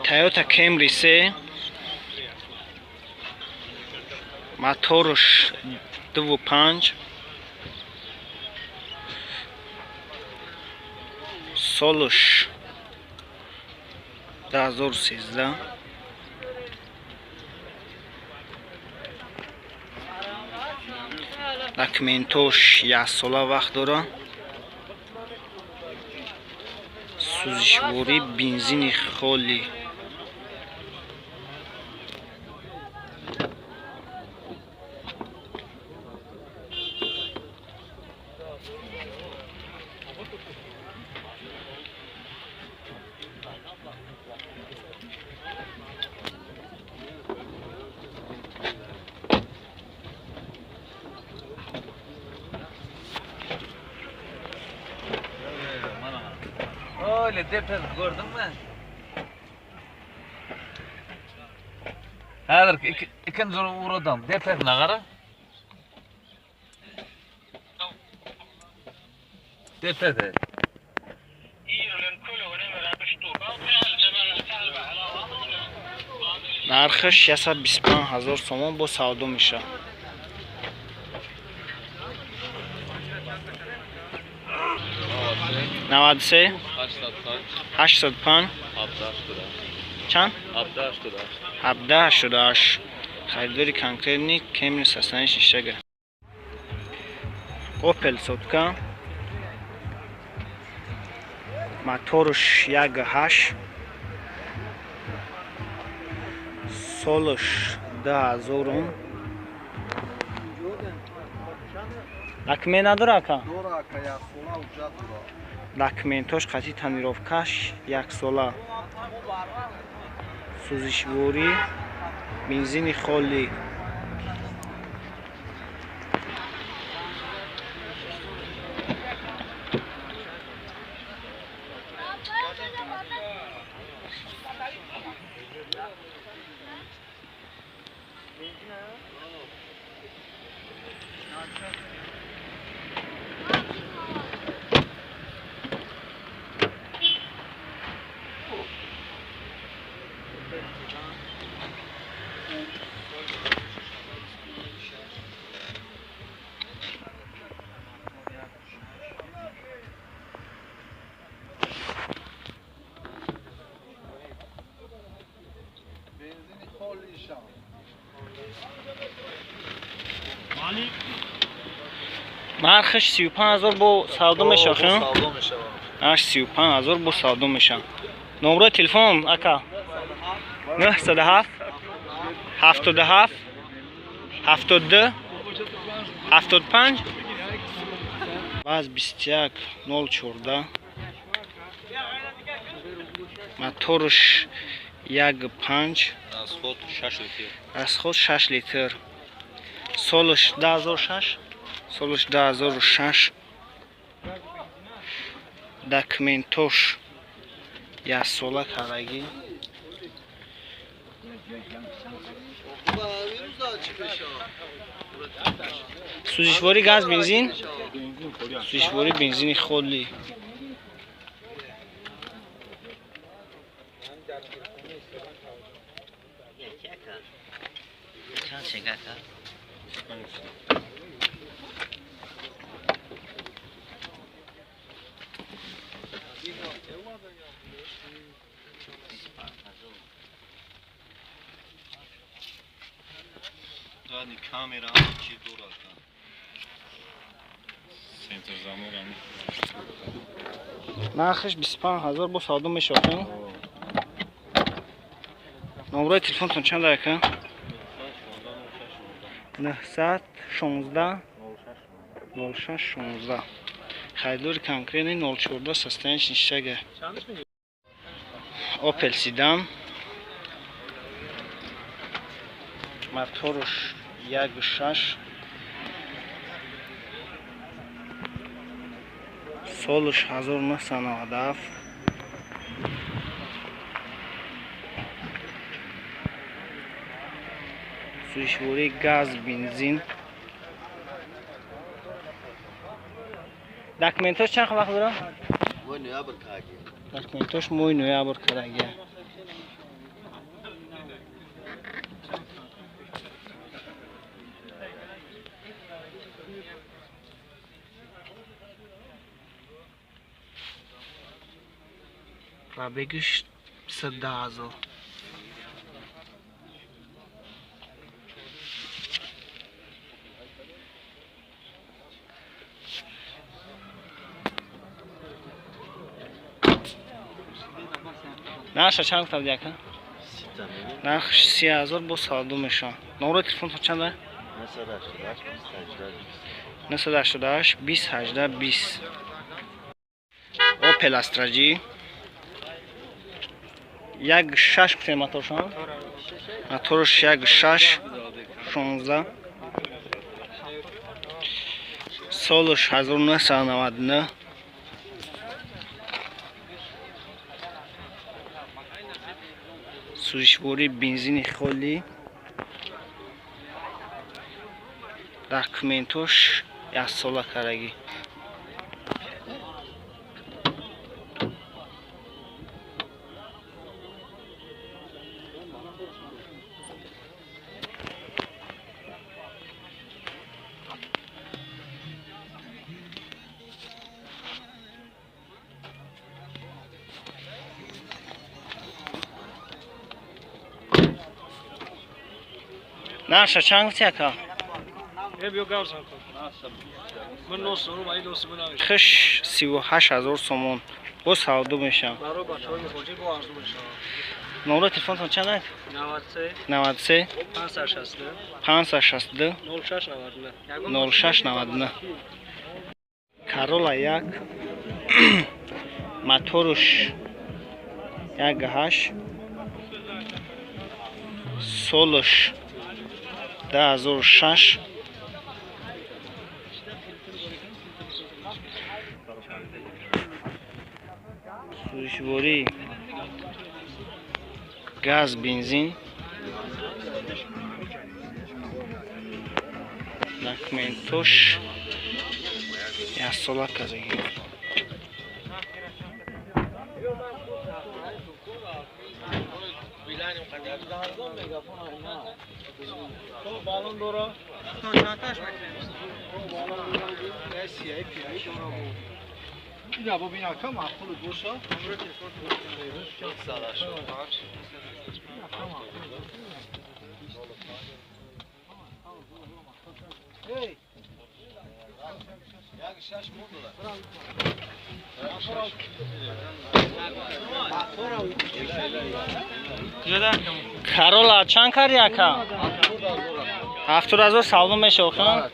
Toyota Camry 3 моторش 2.5 سالش 2013 داکمنتوش 1 ساله وقت داره سوزشواری بنزین خالی Öyle depez gördün mü? Hazır ikinci uğradım. Depez ne kadar? Depez. نرخش 125,000 تومان با سودا میشه. 93 85 چند؟ 17 خریداری کنکرنی کمی سستانش اشتگه اوپل سوتکا موتورش 1.8 سالش 10,000 داکمنت نداره اکا؟ داکمنتاش قطعی تنیروفکاش 1 ساله سوزشواری بنزین خالی نرخش 35,000 با سودا میشه خیلی؟ نرخش 35,000 با سودا میشه. نمره تلفن اکا 907 77 72 75 باز 21 014 موتورش 1.5 از خود 6 لیتر سالش 2006 داکمنتوش 1 ساله کارگی سوزشواری گاز بنزین سوزشواری بنزین خالی دادی کامera چی دور سنتر زمورم نرخش 25,000 با سودا میشه خیلی؟ نمره تلفنتون چند دقیقه؟ 916 06 16 خریداری کنکرینی 014 سستانش نشگه اوپل سیدان موتورش 1.6 سالش 1997 سوزشواری گاز بنزین داکمنتاش چند وقت داره؟ مای نویابر کاگی داکمنتاش مای نویابر کاگی пробегиш 22 000. نقش چند گفتم دیگه؟ نقش 30,000 با سالدو میشن. نمره تلفن تو چنده؟ 988 20 18 20. اوپل استراجی یک 6 گفتیم موتورشان. موتورش یک 6 16. سالش 1999. سوزشواری بنزین خالی. داکومنتش یک سال کارگی. نقشه چند گفتی اکا؟ خش 38,000 سومون با سالدو میشم. نمره تلفنتون چنده؟ 93 562 06 99. کارولا یک موتورش یک 8 سالش 2006. سوزشواری گاز بنزین. داکومنتش یک سال کارگی. یا ببین اکا معقول گوشا کارولا چند کاری اکا؟ 70,000 سالدو میشه خان.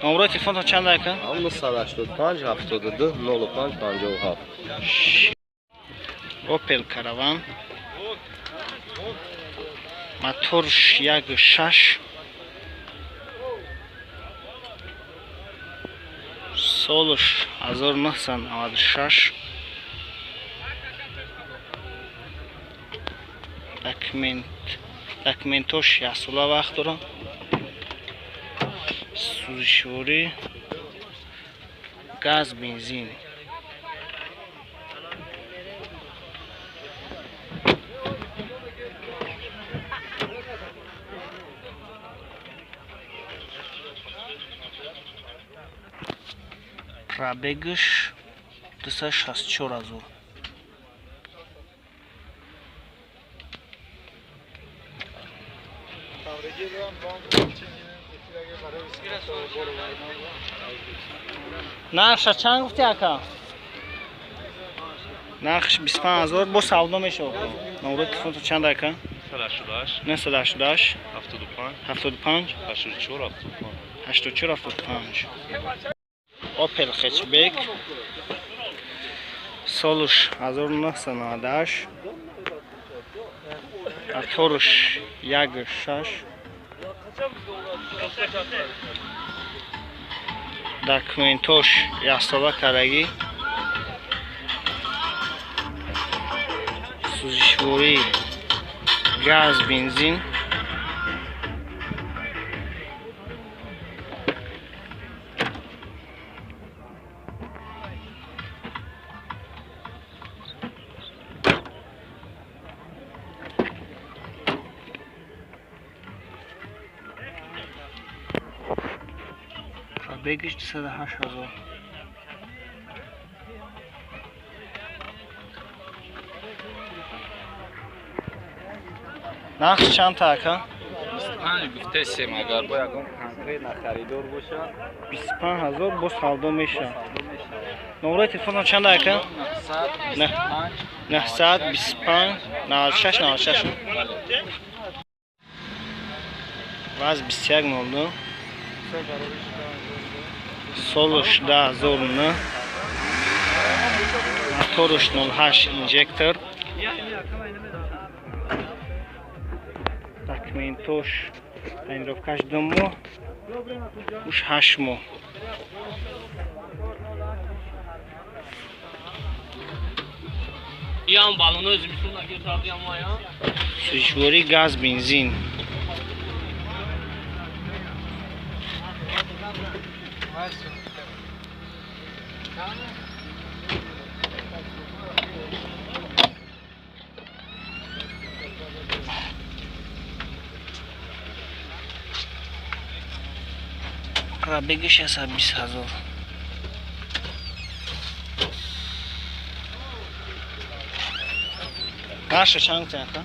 نمره تلفن تو چند اکا؟ 985 72 05 57. اوپل کاروان موتورش یک 6 سالش 1996. داکومنتش یک سال وقت دارم. سوزشواری گاز بنزین. پرابگش 264,000. نقش چند گفتی اکا؟ نقش 25,000 با سالدو میشه. نمره تلفن تو چند اکا؟ 988 75 84 75. اوپل هچبک سالش 1998. موتورش یک 6 داکومنتش یک سال کارگی. سوزشواری گاز بنزین. پرابگش 208,000. نقش چند تا اکا؟ 25 گفته سیم اگر با یکم کنکریت نخریدار باشه 25000 با سودا میشه. نمره تلفن چند اکا؟ 925 96 96. واز 21 نولدو. Солуш 10009. Моторуш 08 инжектор. Документош тренировкаш 2 моҳ. Уш 8 моҳ. Ям балоно зимистон агар сардиам моя. Сушвори газ бензин. Пробегиш аса 20000. Наша чанд цента?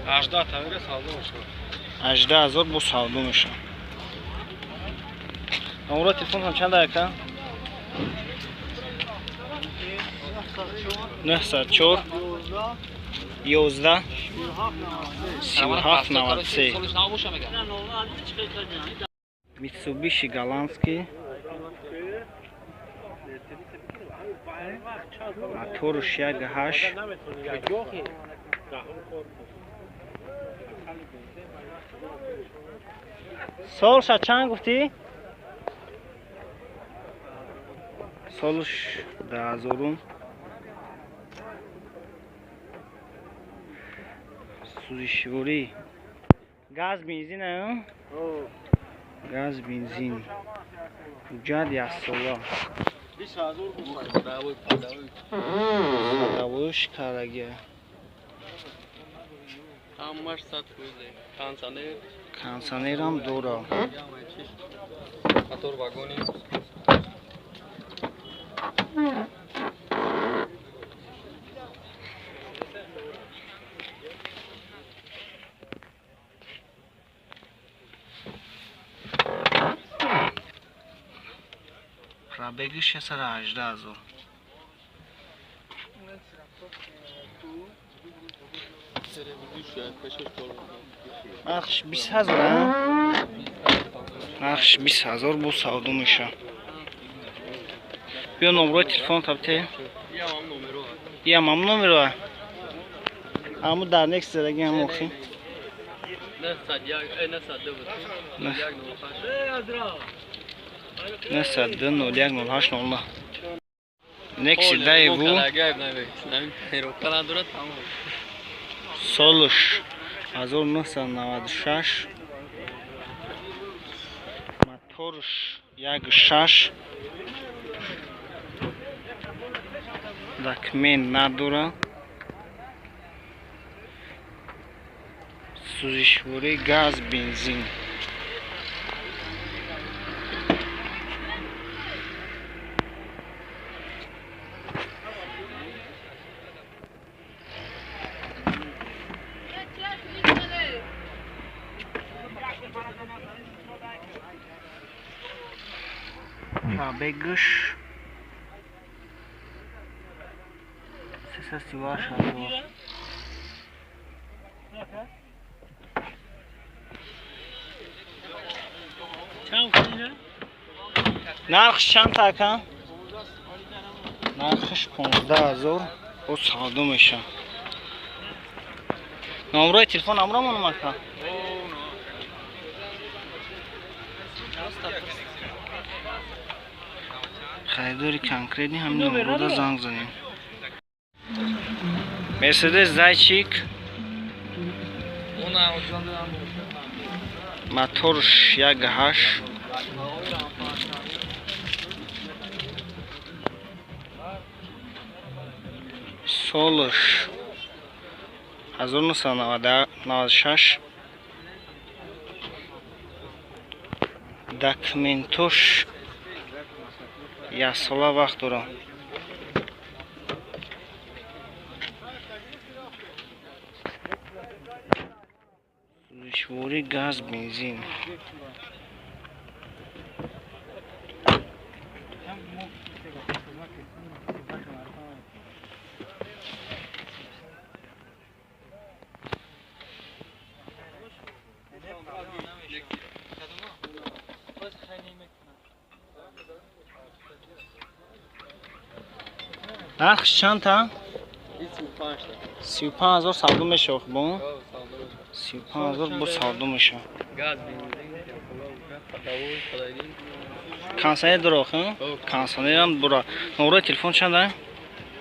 18 تا میره سودا میشه. 18000 бо савдо меша. Номер телефон чанд ака? 904 11 37 93. Солиш набоша мегам. Mitsubishi голландский. Моторуш 1.8. Солша чанд гуфти? Солш 10000. Сузишвори. Газ бензин а? Газ бензин. Ҷад 1 сола. 20000 بود. Давош караге. Ҳамаш 100 фузе. Кондиционер. Кондиционерам дора. Мотор вагони. Пробегиш аса 18000. Нақш 20000 а? Нақш 20000 бо савдо меша. Биё номеро телефон табте. Ям ам номеро. Аму дар некс зараги ам охи. 90108 Некс дайву. Солуш 1996. Моторуш 1.6. Документ надора. Сузишвори газ бензин. Пробегиш 338. нархш чанд така? нархш 15000 бо савдо меша. номерои телефон амромон мака. خریداری کنکریتی همین نمرودا زنگ زنیم. مرسدس زایچیک موتورش 1.8. سولش 1996. داکمنتوش 1 сола вақт дорам. سوزشواری گاز بنزین. نرخش چند تا؟ 35,000 سالدو میشه با 35,000 با سالدو میشه. گاز بنزین کانسانی دروخه؟ کانسانی هم برا. نمره تلفن چنده؟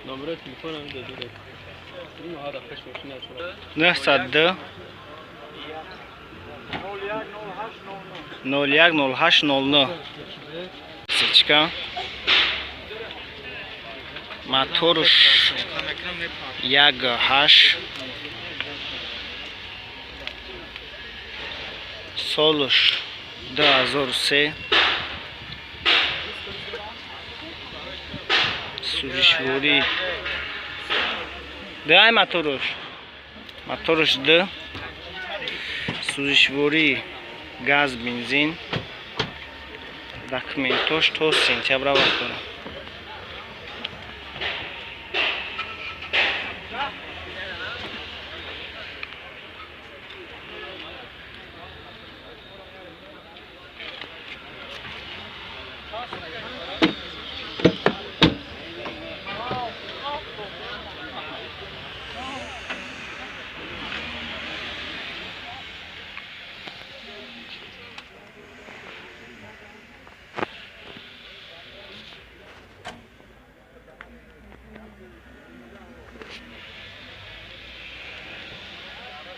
نمره تلفن هم داده. این هذا خش ماشین است. 902 010809 سچکا موتورش 1.8 سالش 2003 سوزشواری ده موتورش ده سوزشواری گاز بنزین داکومنتوش تو سنتیابر وقت داره.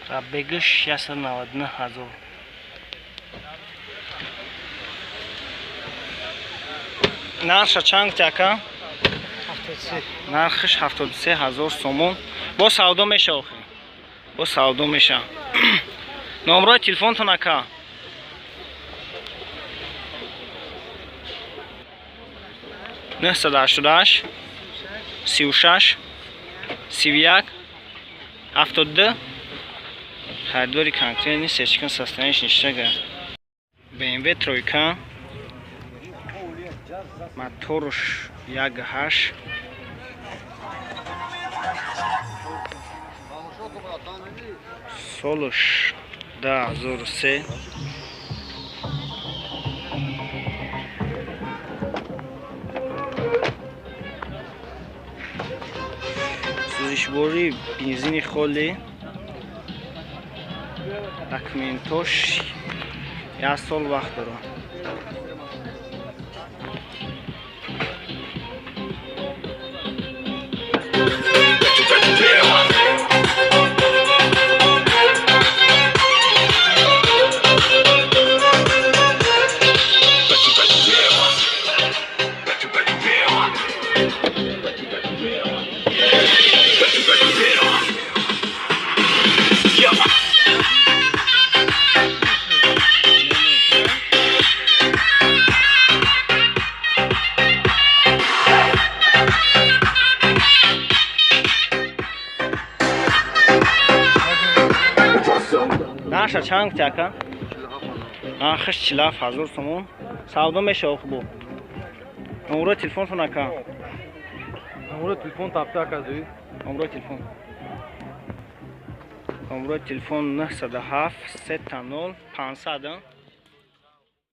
Rabbegish 699,000. نرخش چند تاکا؟ 73. نرخش 73,000 سومون. با سودا میشه آخه. با سودا میشه. نمره تلفن تو نکا. نه 188 36 31 72 خریداری کانکتری نیست چکن سستانش نشته. BMW ترویکا موتورش 1.8 سالش 2003 سوزشواری بنزین خالی داکومنتوش 1 سال وقت داره. نرخش چند تاکا؟ نرخش 47,000 سومون. سودا میشه آخه بو. نمره تلفن تو نکا. نمره تلفن تابتا کازوی. نمره تلفن 907 390 500